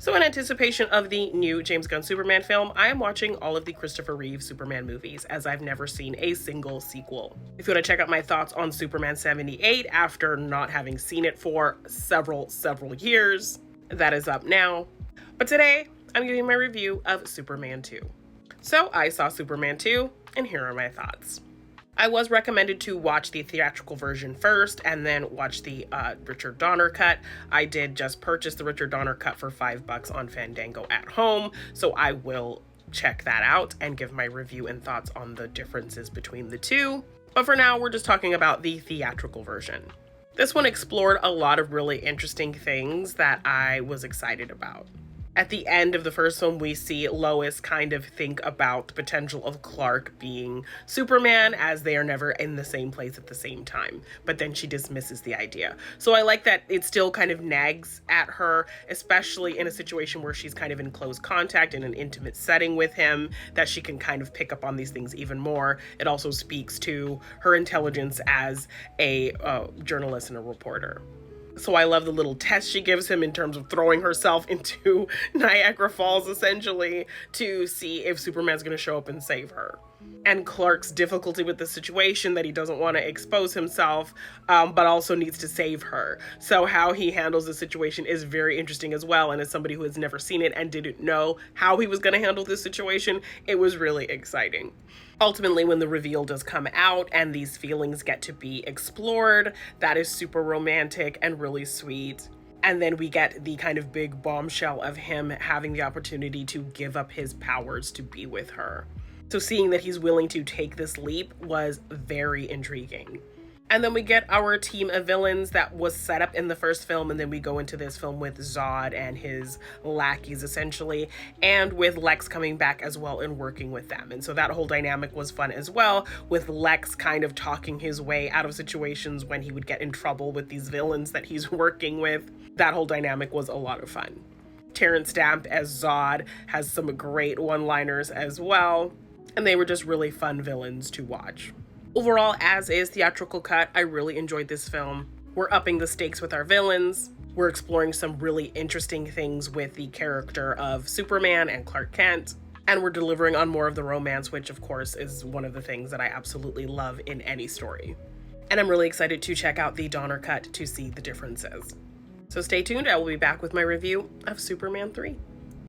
So in anticipation of the new James Gunn Superman film, I am watching all of the Christopher Reeve Superman movies, as I've never seen a single sequel. If you want to check out my thoughts on Superman 78 after not having seen it for several years, that is up now. But today, I'm giving my review of Superman 2. So I saw Superman 2, and here are my thoughts. I was recommended to watch the theatrical version first and then watch the Richard Donner cut. I did just purchase the Richard Donner cut for $5 on Fandango at home, so I will check that out and give my review and thoughts on the differences between the two. But for now, we're just talking about the theatrical version. This one explored a lot of really interesting things that I was excited about. At the end of the first film, we see Lois kind of think about the potential of Clark being Superman, as they are never in the same place at the same time. But then she dismisses the idea. So I like that it still kind of nags at her, especially in a situation where she's kind of in close contact in an intimate setting with him, that she can kind of pick up on these things even more. It also speaks to her intelligence as a journalist and a reporter. So I love the little test she gives him in terms of throwing herself into Niagara Falls, essentially, to see if Superman's going to show up and save her. And Clark's difficulty with the situation, that he doesn't want to expose himself, but also needs to save her. So how he handles the situation is very interesting as well. And as somebody who has never seen it and didn't know how he was going to handle this situation, it was really exciting. Ultimately, when the reveal does come out and these feelings get to be explored, that is super romantic and really sweet. And then we get the kind of big bombshell of him having the opportunity to give up his powers to be with her. So seeing that he's willing to take this leap was very intriguing. And then we get our team of villains that was set up in the first film, and then we go into this film with Zod and his lackeys, essentially, and with Lex coming back as well and working with them. And so that whole dynamic was fun as well, with Lex kind of talking his way out of situations when he would get in trouble with these villains that he's working with. That whole dynamic was a lot of fun. Terrence Stamp as Zod has some great one-liners as well, and they were just really fun villains to watch. Overall, as is theatrical cut, I really enjoyed this film. We're upping the stakes with our villains. We're exploring some really interesting things with the character of Superman and Clark Kent. And we're delivering on more of the romance, which of course is one of the things that I absolutely love in any story. And I'm really excited to check out the Donner cut to see the differences. So stay tuned, I will be back with my review of Superman 3.